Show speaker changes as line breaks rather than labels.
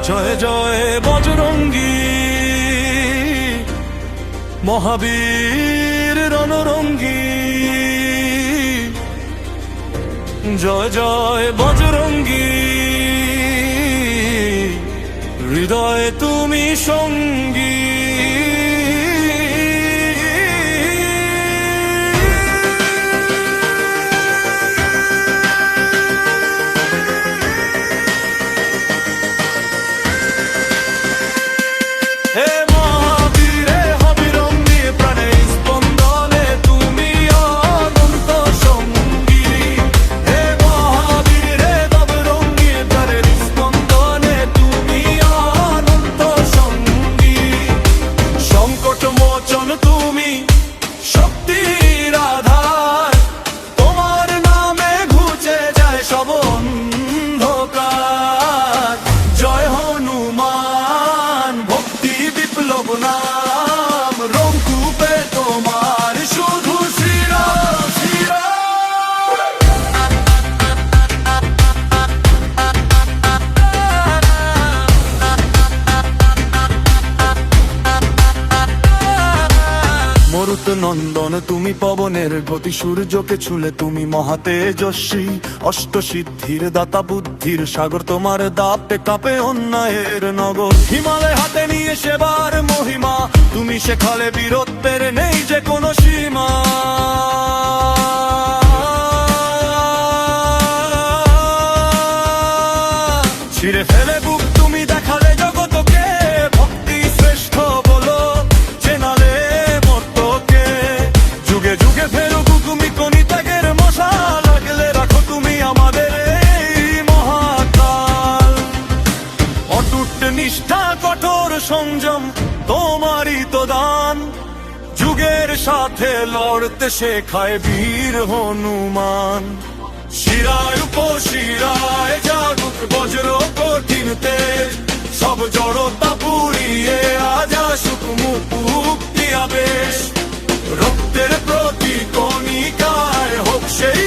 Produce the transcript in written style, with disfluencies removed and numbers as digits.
জয় জয় বজরঙ্গী মহাবীর রণরঙ্গী, জয় জয় বজরঙ্গী, হৃদয়ে তুমি সঙ্গী। মরুত নন্দন তুমি পবনের গতি, সূর্যকে ছুলে তুমি মহাতেজস্বী, অষ্ট সিদ্ধির দাতা বুদ্ধির সাগর, তোমার দাপে কাঁপে অন্যায়ের নগর। হিমালয় হাতে নিয়ে সেবার মহিমা, তুমি শেখালে বীরত্বের নেই যে কোনো সীমা। ছিঁড়ে ফেলে বুক তুমি দেখালে জগতকে, ভক্তি শ্রেষ্ঠ বলো চেনালে মর্তকে। যুগে যুগে ফেরুক তুমি কোনি ত্যাগের মশাল, লাগলে রাখো তুমি আমাদের এই মহাকাল। অটুট নিষ্ঠা কঠোর সংযম তোমারই তো দান, যুগের সাথে লড়তে শেখায় বীর হনুমান। শিরায় উপশিরায় জাগুক বজ্র কঠিন তেজ, সব জড়তা পুড়িয়ে আজ আসুক মুক্তি আবেশ। রক্তের প্রতি কণিকায় হোক সেই